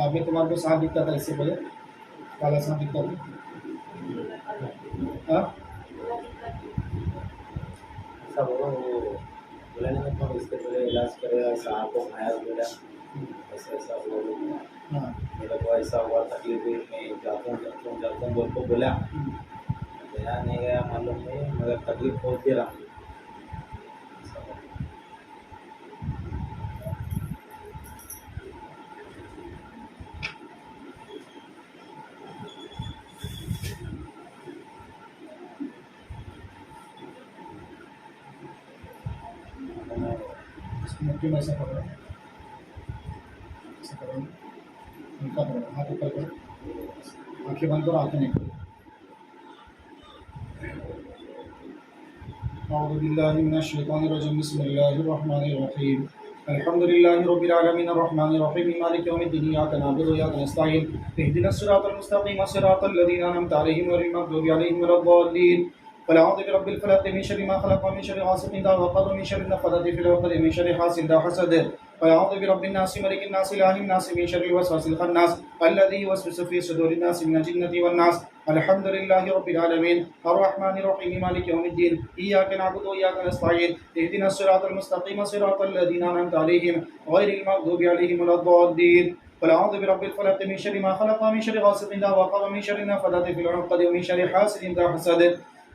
आपने तुम्हारे को सांप दिखता था इससे पहले, काला सांप दिखता था? हाँ सब वो बोला नहीं तो इसके पहले इलाज करेगा, सांप को खाया बोला ऐसा ऐसा हुआ। हाँ मेरे को ऐसा हुआ, तकलीफ हुई, मैं जाता हूँ बोल को बोला, गया नहीं गया मालूम नहीं, मगर तकलीफ होती रहा। मुट्ठी में ऐसा पकड़ो, ऐसा करो, हल्का पकड़ो, हाथ ऊपर करो, आंखें बंद करो, आंखें नहीं करो। अऊज़ु बिल्लाहि मिनश शैतानिर रजीम, बिस्मिल्लाहिर रहमानिर रहीम, अल्हम्दुलिल्लाहि रब्बिल आलमीन अर्रहमानिर रहीम मालिकि यौमिद्दीन, इय्याका नअबुदु व इय्याका नस्तईन, इहदिनस सिरातल मुस्तक़ीम सिरातल लज़ीना अनअमता अलैहिम गैरिल मग़्दूबि अलैहिम वलद्दाल्लीन। क़ुल अऊज़ु बिरब्बिल फ़लक़ मिन शर्रि मा ख़लक़ व मिन शर्रि गासिक़िन इज़ा वक़ब व मिन शर्रि नफ़्फ़ाथाति फ़िल उक़द व मिन शर्रि हासिदिन इज़ा हसद। क़ुल अऊज़ु बिरब्बिन नास मलिकिन नास इलाहिन नास मिन शर्रिल वसवासिल ख़न्नास अल्लज़ी युवस्विसु फ़ी सुदूरिन नास मिनल जिन्नति वन नास। अल्हम्दुलिल्लाहि रब्बिल आलमीन अर्रहमानिर रहीम मालिकि यौमिद्दीन, इय्याका नअबुदु व इय्याका नस्तईन, इहदिनस सिरातल मुस्तक़ीम सिरातल लज़ीना अनअमता अलैहिम गैरिल मग़्दूबि अलैहिम वलद्दाल्लीन। क़ुल अऊज़ु बिरब्बिल फ़लक़ मिन शर्रि मा ख़लक़ व मिन शर्रि गासिक़िन इज़ा वक़ब व मिन शर्रि नफ़्फ़ाथाति फ़िल उक़द व मिन शर्रि हासिदिन इज़ा हसद।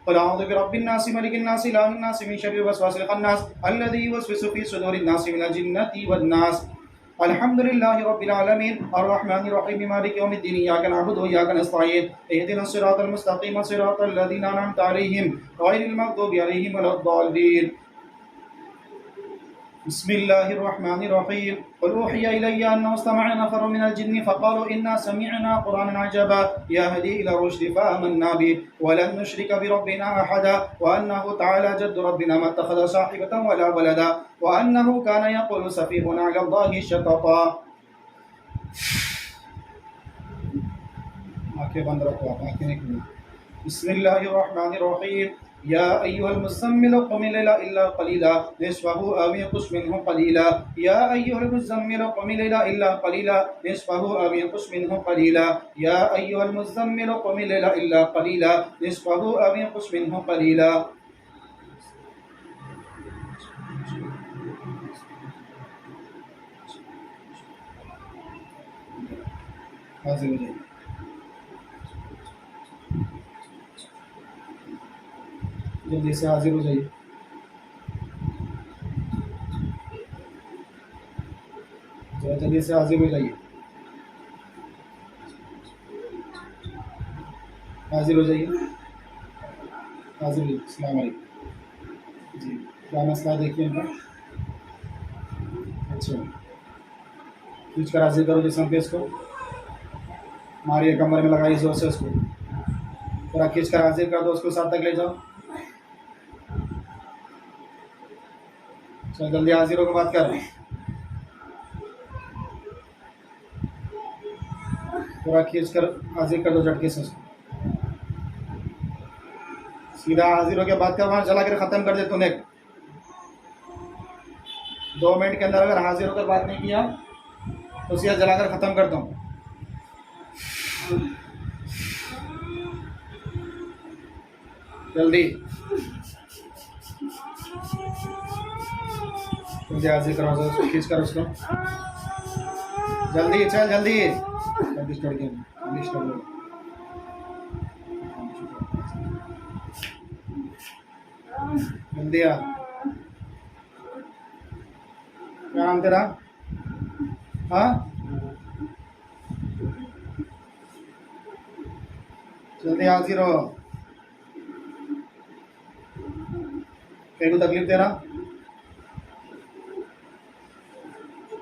क़ुल अऊज़ु बिरब्बिन नास मलिकिन नास इलाहिन नास मिन शर्रिल वसवासिल ख़न्नास अल्लज़ी युवस्विसु फ़ी सुदूरिन नास मिनल जिन्नति वन नास। अल्हम्दुलिल्लाहि रब्बिल आलमीन अर्रहमानिर रहीम मालिकि यौमिद्दीन, इय्याका नअबुदु व इय्याका नस्तईन, इहदिनस सिरातल मुस्तक़ीम सिरातल लज़ीना अनअमता अलैहिम गैरिल मग़्दूबि अलैहिम वलद्दाल्लीन। बिस्मिल्लाहिर रहमानिर रहीम, क़ुल ऊहिया इलैया अन्नहु इस्तमअ नफ़रुम मिनल जिन्नि फ़क़ालू इन्ना समिअना क़ुरआनन अजबा यहदी इला रुश्दि फ़आमन्ना बिहि व लन नुश्रिका बिरब्बिना अहदा व अन्नहु तआला जद्दु रब्बिना मा इत्तख़ज़ साहिबतन वला वलदा व अन्नहु काना यक़ूलु सफ़ीहुना अला अल्लाहि शतता। आंखें बंद रखो, आप आंखें नहीं खुली। बिस्मिल्लाहिर रहमानिर रहीम, या अय्युहल मुज़्ज़म्मिल क़ुम लैला इल्ला क़लीला निस्फ़हु अव इंक़ुस मिन्हु क़लीला, या अय्युहल मुज़्ज़म्मिल क़ुम लैला इल्ला क़लीला निस्फ़हु अव इंक़ुस मिन्हु क़लीला, या अय्युहल मुज़्ज़म्मिल क़ुम लैला इल्ला क़लीला निस्फ़हु अव इंक़ुस मिन्हु क़लीला। हाज़िर हो जाइए। जल्दी से हाजिर हो जाइए। जरा जल्दी से हाजिर हो जाइए, हाजिर हो जाइए, हाजिर हो जाइए। अस्सलाम वालेकुम जी, क्या मसला देखिए इनका। अच्छा, खींच कर हाजिर करो जिसम पे, इसको मारिए, कमर में लगाइए जोर से उसको, थोड़ा खींच कर हाजिर कर दो, उसको साथ तक ले जाओ। चलो जल्दी हाजिर होकर बात कर रहे हैं। थोड़ा खींच कर हाजिर कर दो झटके से उसको, सीधा हाजिर होकर बात कर, वहाँ जला कर ख़त्म कर दे तूने। 2 मिनट के अंदर अगर हाजिर होकर बात नहीं किया तो सीधा जलाकर ख़त्म कर दो। जल्दी जल्दी हाजिर करो उसको, खींच कर उसको, जल्दी चल, जल्दी जल्दी स्टार्ट कर, जल्दी स्टार्ट करो। जल्दी आ, क्या नाम तेरा? हाँ, जल्दी हाजिर हो। कहीं को तकलीफ तेरा,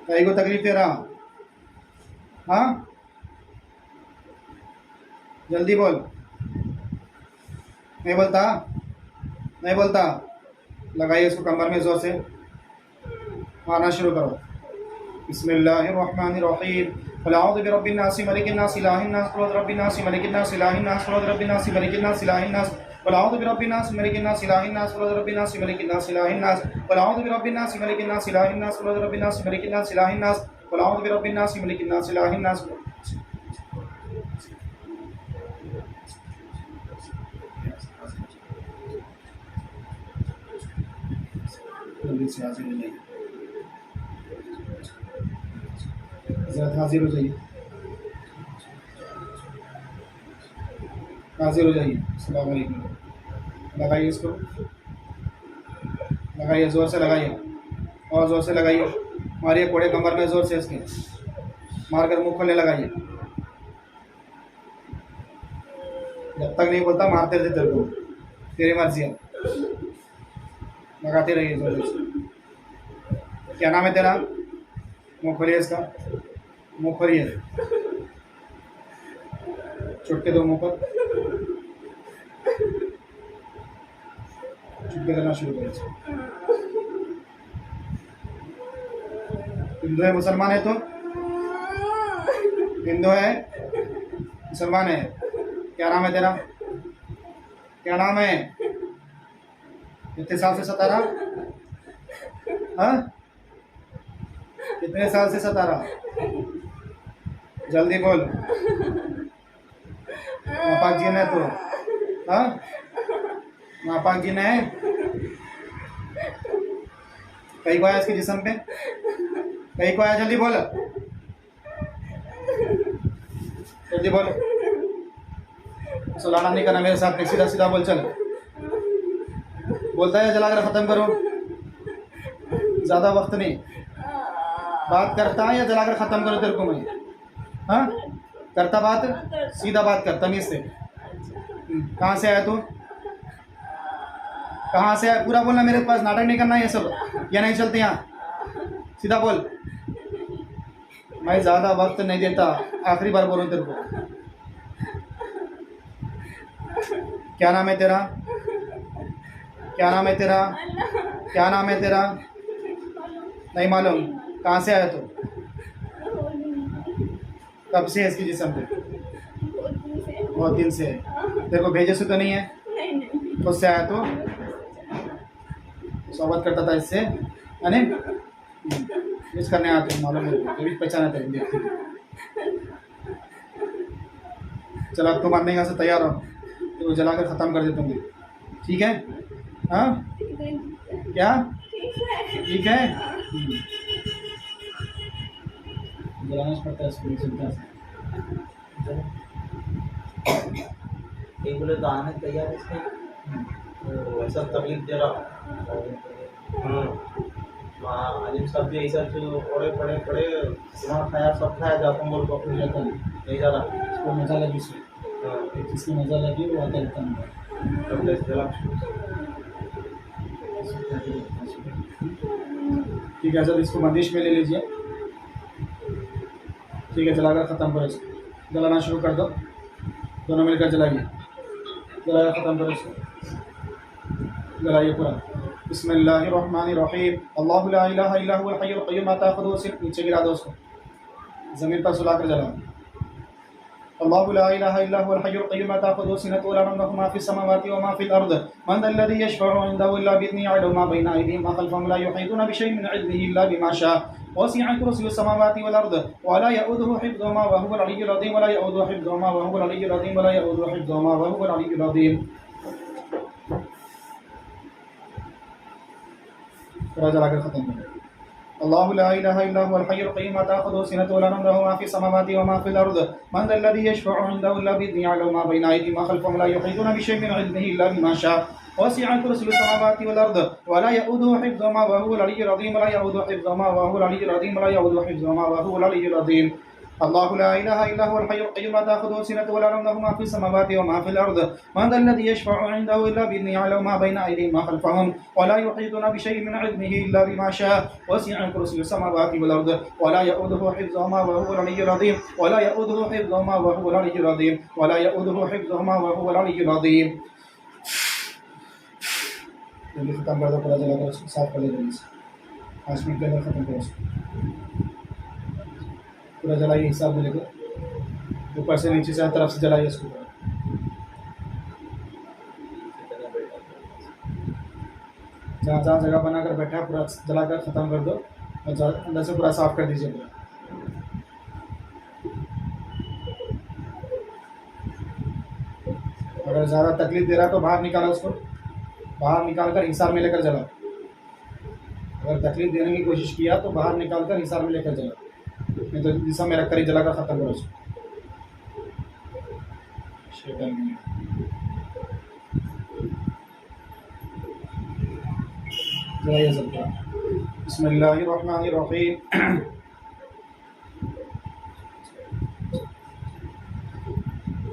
कहीं को तकलीफ तेरा? हाँ, जल्दी बोल। नहीं बोलता, नहीं बोलता, लगाइए इसको कमर में जोर से, आना शुरू करो। बिस्मिल्लाहिर्रहमानिर्रहीम, क़ुल अऊज़ु बिरब्बिन नास मलिकिन नास इलाहिन नास क़ुल रब्बिन नास मलिकिन नास इलाहिन नास क़ुल रब्बिन नास मलिकिन नास इलाहिन नास क़ुल अऊज़ु बिरब्बिन नास मलिकिन नास इलाहिन नास क़ुल रब्बिन नास मलिकिन नास इलाहिन नास क़ुल अऊज़ु बिरब्बिन नास मलिकिन नास इलाहिन नास क़ुल रब्बिन नास मलिकिन नास इलाहिन नास कुल अऊज़ु बिरब्बिन नास मलिकिन नास इलाहिन नास। जल्दी से हाजिर हो जाइए, हज़रत हाजिर हो जाइए, हाजिर हो जाइए। अस्सलाम वालेकुम। लगाइए इसको, लगाइए, ज़ोर से लगाइए और ज़ोर से लगाइए। मारिए कोड़े कमर में ज़ोर से, इसके मार कर मुँह खोलने लगाइए। जब तक नहीं बोलता मारते रहते तेरे को, तेरी मर्जी है, लगाते रहिए ज़ोर से। क्या नाम है तेरा? मुँह खोलिए इसका, मुँह खोलिए, चुटके दो मुँह पर, चुटके देना शुरू करें। हिंदू है मुसलमान है? तो हिंदू है मुसलमान है? क्या नाम है तेरा? क्या नाम है? कितने साल से सता रहा? हाँ, कितने साल से सता रहा? जल्दी बोल। नापाक जीन है तो? हाँ, नापाक जीन है? कहीं को आया इसके जिस्म पे? कहीं को आया? जल्दी बोल, जल्दी बोल। सुलाना नहीं करना मेरे साथ, सीधा सीधा बोल। चल, बोलता है जलाकर ख़त्म करो, ज़्यादा वक्त नहीं। बात करता है या जलाकर ख़त्म करो तेरे को मैं? हाँ, करता बात, सीधा बात कर तमीज़ से। कहाँ से आया तू? कहाँ से आया? पूरा बोलना, मेरे पास नाटक नहीं करना ये सब, या नहीं चलते यहाँ। सीधा बोल, मैं ज़्यादा वक्त नहीं देता, आखिरी बार बोलूँ तेरे को। क्या नाम है तेरा? क्या नाम है तेरा? क्या नाम है तेरा? नहीं मालूम? कहाँ से आया तू? कब से है इसकी जिस्म पे? बहुत दिन से। तेरे को भेजे से तो नहीं है? खुद से आया तो? स्वागत करता था इससे, है मिस करने आते मालूम है, भी पहचाना था। चलो अब तुम मरने का से तैयार हो तो जलाकर ख़त्म कर देते होंगे, ठीक है? हाँ, क्या ठीक है? जलाना पड़ता है इसको, चलता है। एक बोले तो आने तैयार है इसके, तो वैसा तकलीफ दे रहा। अजीब सब भी ऐसा जो पड़े पड़े पड़े दिमाग खाया, सब खाया जाता हूँ, बोल को अपनी जाता नहीं जा रहा। इसको मज़ा लगी से, जिसकी मज़ा लगी वो आता रहता है। ठीक है सर, इसको बंदिश में ले लीजिए, ठीक है? जलाकर ख़त्म करो इसको, जलाना शुरू कर दो, दोनों मिलकर जलाइए, जलाकर ख़त्म करो इसको, जलाइए पूरा। बिस्मिल्लाहिर्रहमानिर्रहीम। अल्लाहु ला इलाहा इल्ला हुवल हय्युल क़य्यूम ला ताख़ुज़ुहु सिनतुन, नीचे गिरा दो उसको, ज़मीन पर सुलाकर जलाओ। अल्लाहु ला इलाहा इल्ला हुवल हय्युल क़य्यूम ला ताख़ुज़ुहु सिनतुन व ला नौम लहु मा फ़िस समावाति व मा फ़िल अर्द मन ज़ल्लज़ी यशफ़अु इंदहु इल्ला बिइज़निही यअलमु मा बैना अयदीहिम व ख़ल्फ़हुम ला युहीतूना बिशैइन मिन इल्मिही इल्ला बिमा शाअ वसिअ कुर्सियुहु समावाति वल अर्द व ला यऊदुहु हिफ़्ज़ुहुमा व हुवल अलिय्युल अज़ीम व ला यऊदुहु हिफ़्ज़ुहुमा व हुवल अलिय्युल अज़ीम व ला यऊदुहु हिफ़्ज़ुहुमा व हुवल अलिय्युल अज़ीम। पूरा जलाकर ख़त्म करो। अल्लाहु ला इलाहा इल्ला हुवल हय्युल क़य्यूम ला ताख़ुज़ुहु सिनतुन व ला नौम लहु मा फ़िस समावाति व मा फ़िल अर्द मन ज़ल्लज़ी यशफ़अु इंदहु इल्ला बिइज़निही यअलमु मा बैना अयदीहिम व ख़ल्फ़हुम ला युहीतूना बिशैइन मिन इल्मिही इल्ला बिमा शाअ वसिअ कुर्सियुहु समावाति वल अर्द व ला यऊदुहु हिफ़्ज़ुहुमा व हुवल अलिय्युल अज़ीम व ला यऊदुहु हिफ़्ज़ुहुमा व हुवल अलिय्युल अज़ीम व ला यऊदुहु हिफ़्ज़ुहुमा व हुवल अलिय्युल अज़ीम। अल्लाहु ला इलाहा इल्ला हुवल हय्युल क़य्यूम ला ताख़ुज़ुहु सिनतुन व ला नौम लहु मा फ़िस समावाति व मा फ़िल अर्द मन ज़ल्लज़ी यशफ़अु इंदहु इल्ला बिइज़निही यअलमु मा बैना अयदीहिम व ख़ल्फ़हुम व ला युहीतूना बिशैइन मिन इल्मिही इल्ला बिमा शाअ वसिअ कुर्सियुहु समावाति वल अर्द व ला यऊदुहु हिफ़्ज़ुहुमा व हुवल अलिय्युल अज़ीम व ला यऊदुहु हिफ़्ज़ुहुमा व हुवल अलिय्युल अज़ीम व ला यऊदुहु हिफ़्ज़ुहुमा व हुवल अलिय्युल अज़ीम। जल्दी ख़त्म कर दो, पूरा जलाकर उसको साफ कर दो जल्दी से, 5 मिनट के अंदर ख़त्म करो उसको, पूरा जलाइए हिसाब में लेकर, ऊपर से नीचे से हर तरफ से जलाइए इसको। जहाँ जहाँ जगह बनाकर बैठा है पूरा जलाकर ख़त्म कर दो और अंदर से पूरा साफ कर दीजिए पूरा। अगर ज़्यादा तकलीफ दे रहा है तो बाहर निकाला उसको, बाहर निकाल कर हिसार में लेकर चला। अगर तकलीफ देने की कोशिश किया तो बाहर निकाल कर हिसार में लेकर चला, नहीं तो दिशा में रख कर ही जला कर ख़त्म करो उसको। शैतान की जरा ये सब क्या। बिस्मिल्लाहिर्रहमानिर्रहीम।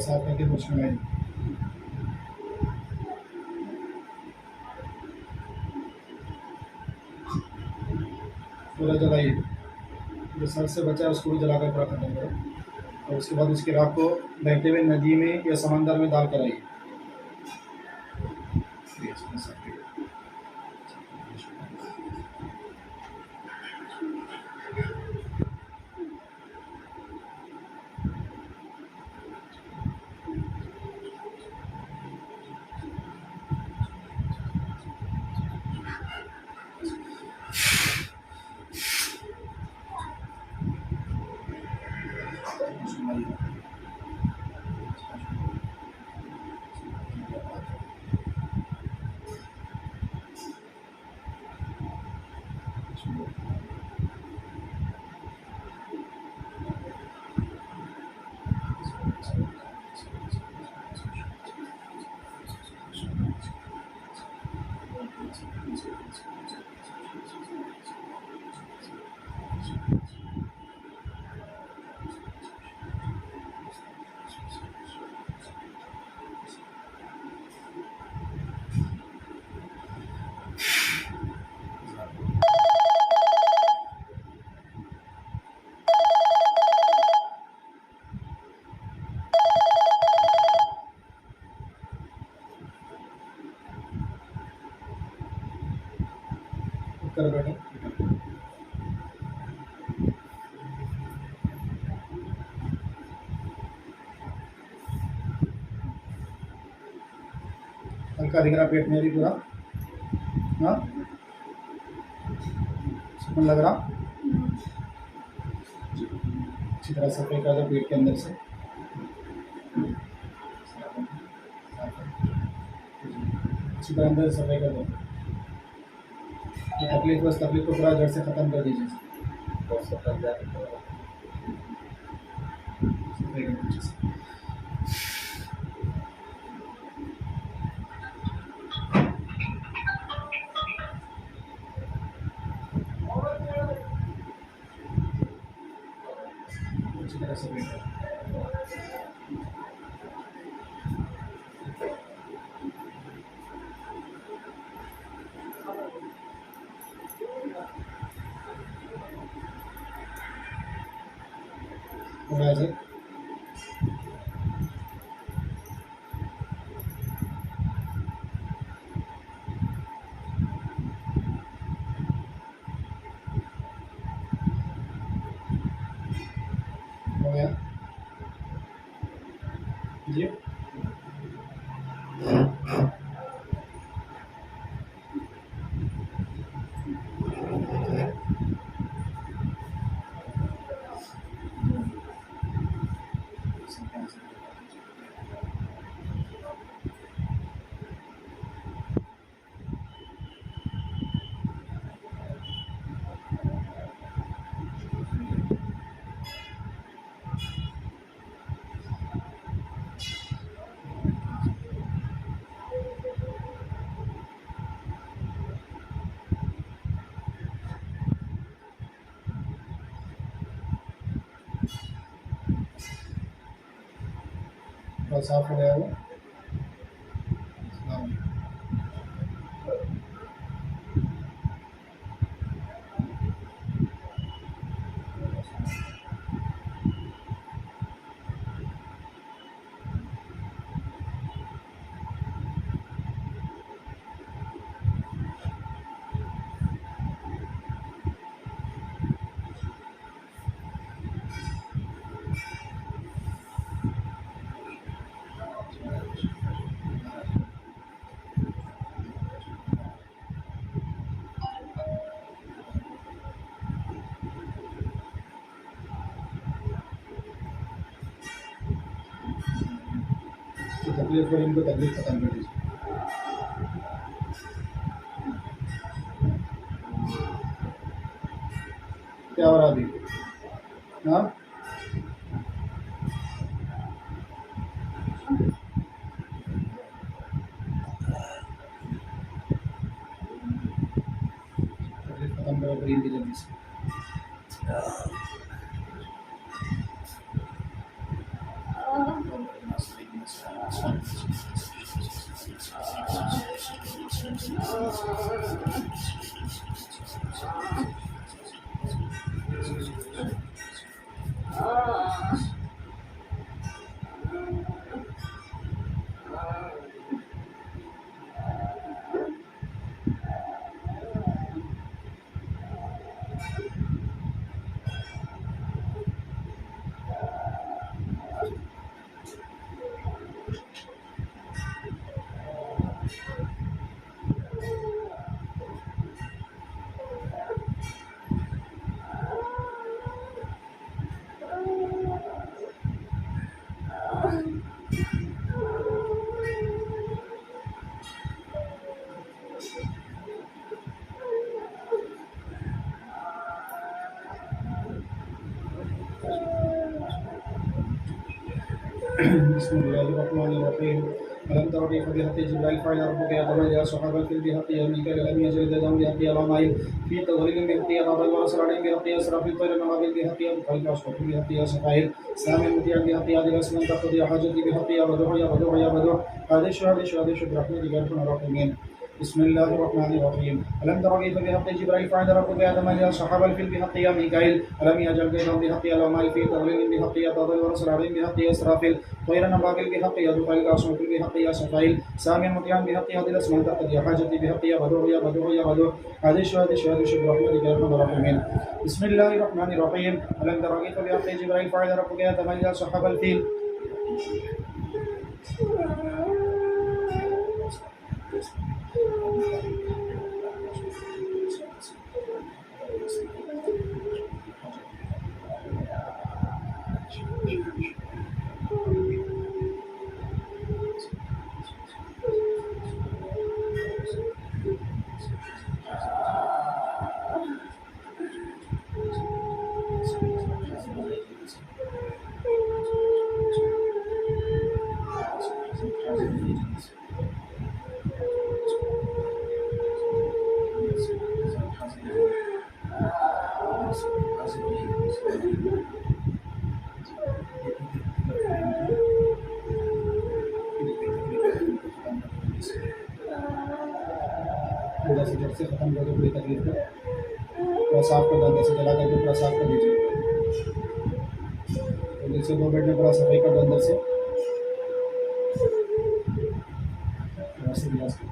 साथ करके कुछ में पूरा जलाइए, जो सर से बचा है उसको भी जलाकर पूरा खत्म करो, और उसके बाद उसकी राख को बहते हुए नदी में या समंदर में डाल कर आइए। कर बैठे हल्का दिख रहा पेट में भी पूरा, हाँ सुकून लग रहा, अच्छी तरह सफाई कर दो पेट के अंदर से, अच्छी तरह अंदर सफाई कर दो। तकलीफ बस तकलीफ को पूरा जड़ से ख़त्म कर दीजिए। अच्छी तरह सफाई कर जाए। हो गया जी। थोड़ा साफ हो गया वो। हाँ। तो तकलीफ और इनको तकलीफ खत्म कर दीजिए। क्या हो रहा अभी? हाँ, तकलीफ खत्म करो फिर इनकी जल्दी से। बिस्मिल्लाहिर्रहमानिर्रहीम। अलम तरा कैफ बिहत्ति जिब्राइल फ़अल रब्बुका यद'उ या सहाबल फिल बिहत्ति मीकाईल लम यजid दम बिहत्ति अलामाइल फी तदलिल बिहत्ति अदाल व सलाइन बिहत्ति असराफिल तैर नवाबिल बिहत्ति अबकाल असफिल बिहत्ति असफाइल सामिन मुतिया बिहत्ति आदिल असमान तक़दी हाजति बिहत्ति या बदु आदिश बिरहमतिका अर्हमर राहिमीन। बिस्मिल्लाहिर्रहमानिर्रहीम। अलम तरा कैफ बिहत्ति जिब्राइल फ़अल रब्बुका यद'उ सहाबल फिल बिहत्ति मीकाईल लम यजid दम बिहत्ति अलामाइल फी तदलिल बिहत्ति अदाल व सलाइन बिहत्ति असराफिल तैर नवाबिल बिहत्ति अबकाल असफिल बिहत्ति असफाइल सामिन मुतिया बिहत्ति आदिल असमान तक़दी हाजति बिहत्ति या बदु आदिश बिरहमतिका अर्हमर राहिमीन। बिस्मिल्लाहिर्रहमानिर्रहीम। अलम तरा कैफ बिहत्ति जिब्राइल फ़अल रब्बुका यद'उ सहाबल फिल पूरा से जड़ से ख़त्म कर दो पूरी तकलीफ को। पूरा साफ कर दो, अंदर से जला करके पूरा साफ कर दीजिए। जल्दी से 2 बेड में पूरा सफाई कर दो अंदर से। पूरा से गिलास को।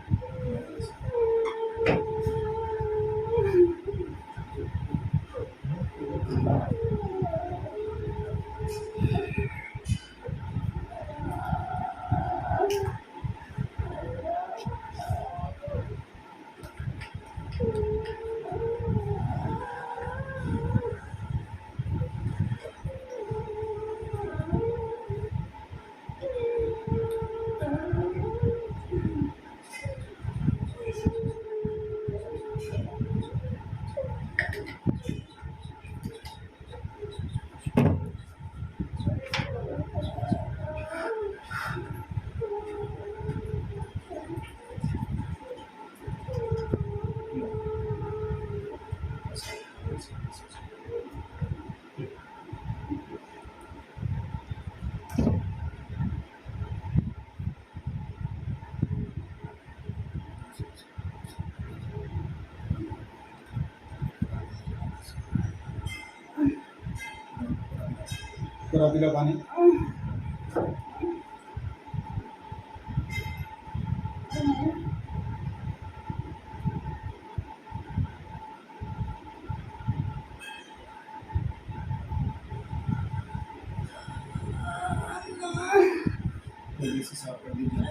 करा पिला पानी। जल्दी से साफ कर दीजिए।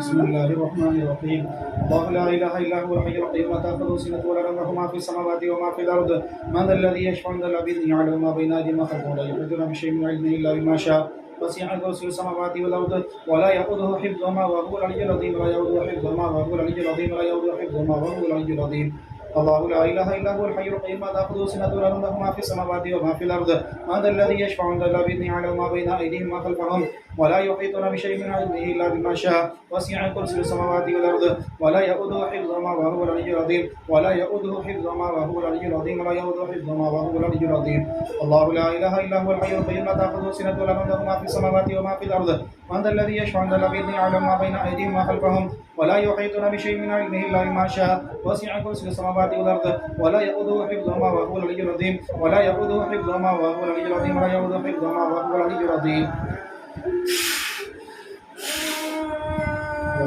बिस्मिल्लाहिर्रहमानिर्रहीम। अल्लाहु ला इलाहा इल्ला हुवल हय्युल क़य्यूम ला ताख़ुज़ुहु सिनतुन व ला नौम लहु मा फ़िस समावाति व मा फ़िल अर्ज़ मन ज़ल्लज़ी यशफ़अु इंदहु बिइज़्निहि यअलमु मा बैना अयदीहिम व मा ख़ल्फ़हुम व ला युहीतूना बिशैइन मिन इल्मिहि इल्ला बिमा शाअ वसिअ कुर्सियुहु समावाति वल अर्ज़ व ला यऊदुहु हिफ़्ज़ुहुमा व हुवल अलिय्युल अज़ीम व ला यऊदुहु हिफ़्ज़ुहुमा व हुवल अलिय्युल अज़ीम व ला यऊदुहु हिफ़्ज़ुहुमा व हुवल अलिय्युल अज़ीम। अल्लाहु ला इलाहा इल्ला हुवल हय्युल क़य्यूम ला ताख़ुज़ुहु सिनतुन व ला नौम लहु मा फ़िस समावाति व मा फ़िल अर्ज़ मन ज़ल्लज़ी यशफ़अु इंदहु बिइज़्निहि यअलमु मा बैना अयदीहिम व मा ख़ल्फ़हुम व ला युहीतूना बिशैइन मिन इल्मिहि इल्ला बिमा शाअ वसिअ कुर्सियुहु समावाति वल अर्ज़ व ला यऊदुहु हिफ़्ज़ुहुमा व हुवल अलिय्युल अज़ीम व ला यऊदुहु हिफ़्ज़ुहुमा व हुवल अलिय्युल अज़ीम व ला यऊदुहु हिफ़्ज़ुहुमा व हुवल अलिय्युल अज़ीम। अल्लाहु ला इलाहा इल्ला हुवल हय्युल क़य्यूम ला ताख़ुज़ुहु सिनतुन व ला नौम लहु मा फ़िस समावाति व मा फ़िल अर्ज़ मन ज़ल्लज़ी यशफ़अु इंदहु बिइज़्निहि यअलमु मा बैना अयदीहिम व मा ख़ल्फ़हुम व ला युहीतूना बिशैइन मिन इल्मिहि इल्ला बिमा शाअ वसिअ कुर्सियुहु समावाति वल अर्ज़ व ला यऊदुहु हिफ़्ज़ुहुमा व हुवल अलिय्युल अज़ीम व ला यऊदुहु हिफ़्ज़ुहुमा व हुवल अलिय्युल अज़ीम व ला यऊदुहु हिफ़्ज़ुहुमा व हुवल अलिय्युल अज़ीम।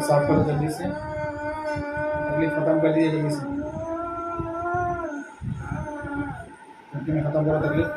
साफ करो जल्दी से, तकलीफ खत्म कर दीजिए जल्दी से, में खत्म करो तकलीफ।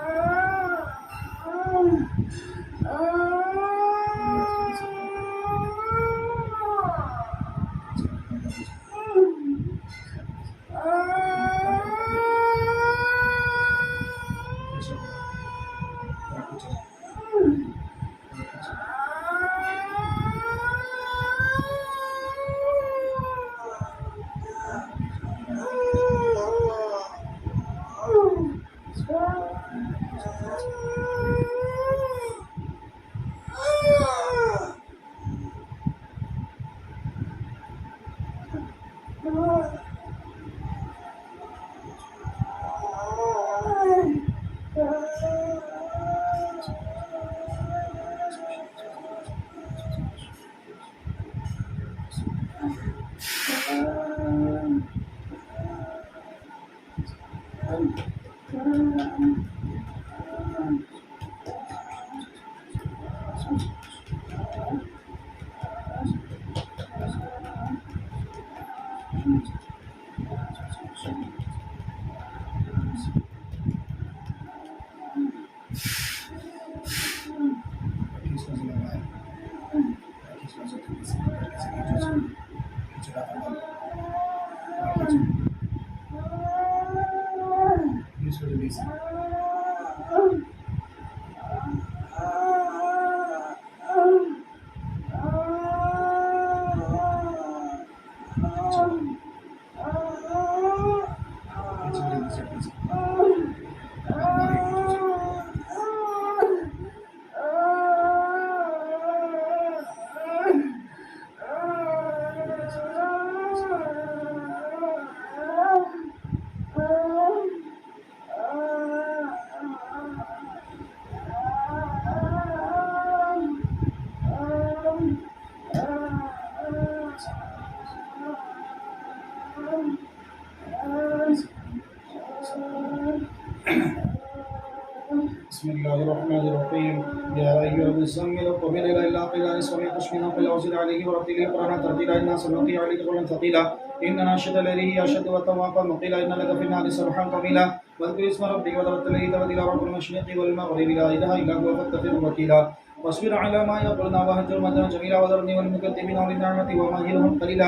बिस्मिल्लाहिर्रहमानिर्रहीम। या अय्युहल-मुज़्ज़म्मिल क़ुम इल्ला क़लीला निस्फ़हु अव इंक़ुस मिनहु क़लीलन अव ज़िद अलैहि वरत्तिलिल क़ुरआन तर्तीला इन्ना सनुल्क़ी अलैका क़ौलन थक़ीला इन्न नाशिअतल लैलि हिय अशद्दु वतअन क़ीला इन्न लका फ़िन-नाहारि सबहान तवीला वज़्कुर इस्म रब्बिका वतबत्तल इलैहि तबदीला रब्बुल मशरिक़ि वल मग़रिबि ला इलाहा इल्ला हुवा फ़त्तख़िज़हु वकीला वस्बिर अला मा यक़ूलून वहजुरहुम हजरन जमीला वज़रनी वल मुकद्दिमीन उलिन निअमति वमहिलहुम क़लीला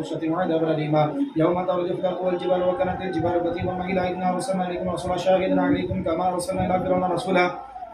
गुस्वतिन व अज़ाबन अलीमा यौम तर्जुफ़ु al-ardu wal-जिबालु व कानतिल-जिबालु कथीबन महीला इन्ना अरसलना इलैकुम रसूलन शाहिदन अलैकुम कमा अरसलना इला फ़िरऔन रसूला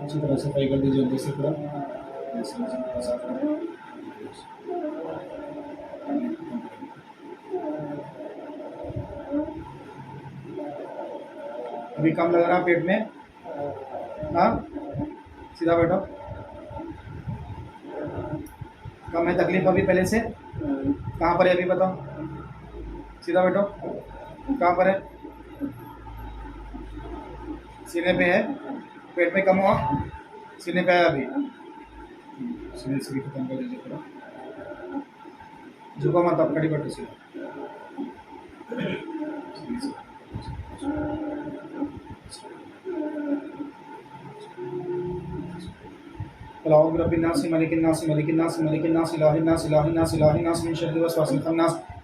अच्छी तरह सफाई कर दीजिए अंदर से पूरा अभी कम लग रहा पेट में? हाँ, सीधा बैठो। कम है तकलीफ अभी पहले से? कहाँ पर है अभी बताओ? सीधा बैठो। कहाँ पर है? सीने पे है? पेट में कम हुआ? सीने पे है अभी? सीने से भी खत्म कर दीजिए पूरा। झुको मत, अब कड़ी बैठो सीधा। अल्लाहु रब्बिन नास मलिकिन नास मलिकिन नास मलिकिन नास इलाहिन नास इलाहिन नास इलाहिन नास मिन शर्रि वसवासिल खन्नास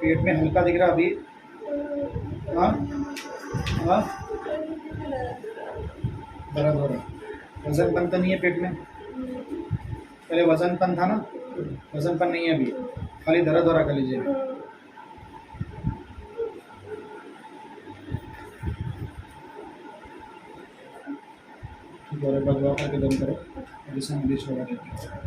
पेट में हल्का दिख रहा अभी? हाँ हाँ, दर्द हो रहा है। वजनपन तो नहीं है पेट में? पहले वजनपन था ना, वजनपन नहीं है अभी, खाली दर्द हो रहा कलीजे में। दुआ करके दम करो, अभी से मुझे छोड़ा देते हैं।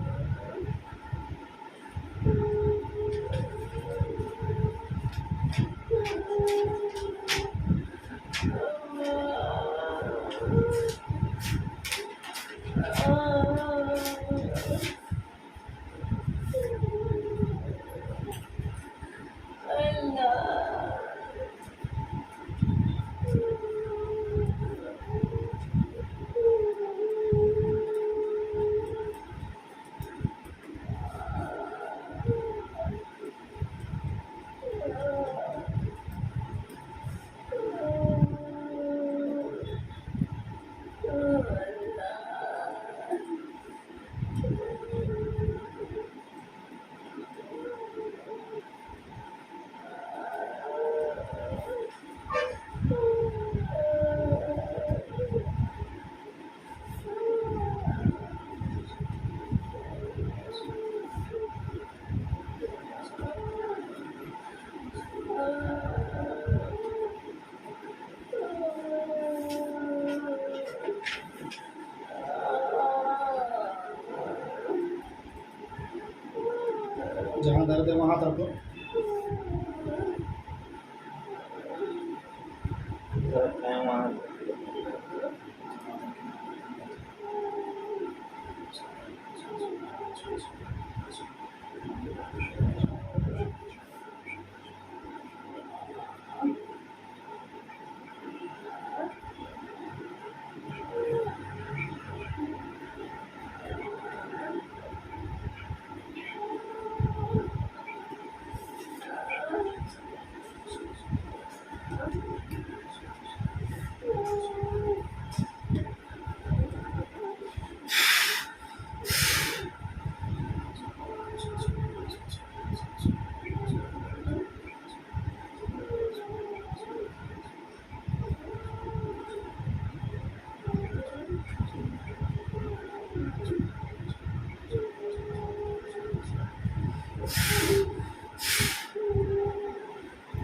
जहाँ दर्द है वहाँ हाथ रखो।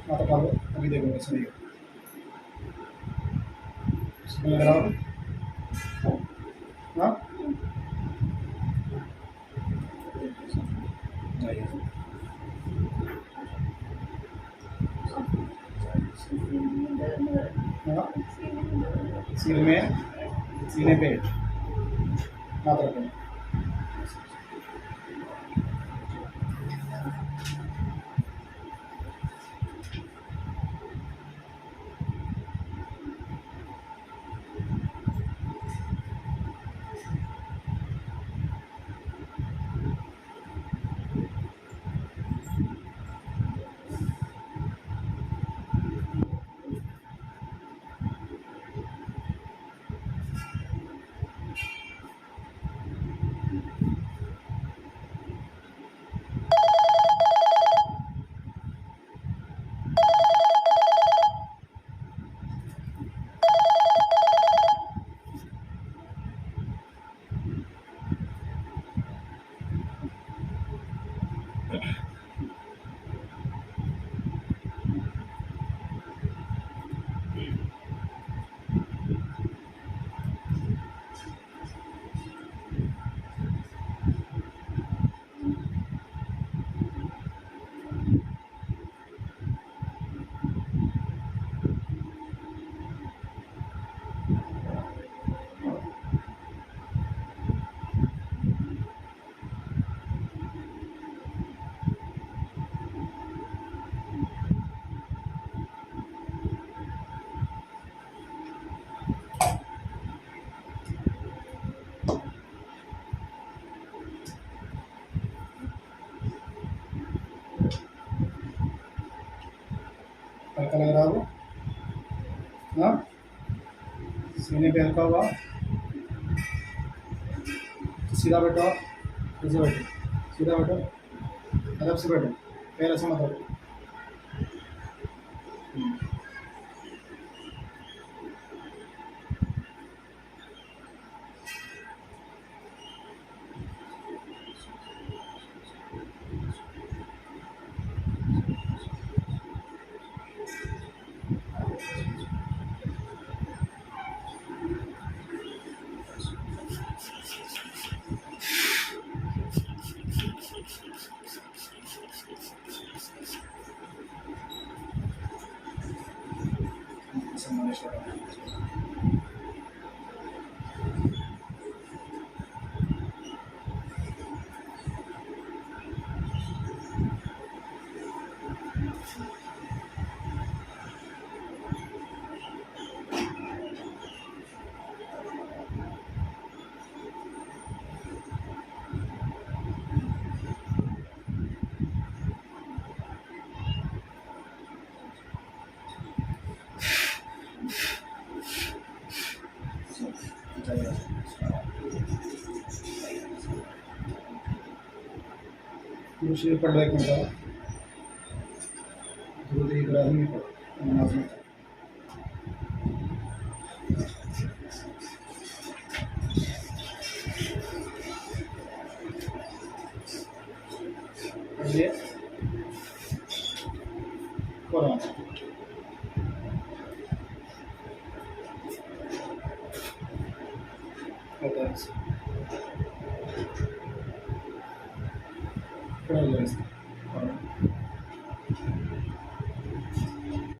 हाँ तो पालो, अभी देखो कैसे नहीं इसमें लग रहा हो। हाँ जाइए। हाँ सीने में, सीने पे हाथ रखो। हल्का लग रहा हो? हाँ, सीने पे हल्का हुआ। सीधा बैठो आप, ऐसे बैठो, सीधा बैठो, अदब से बैठो, पैर ऐसे मत रखो। ऐसे मालिश करो। दूसरी पढ़ रहे क्यों? दुरूद इब्राहिमी पढ़ो नमाज में। पढ़िए कुरान। पढ़ लो इसको।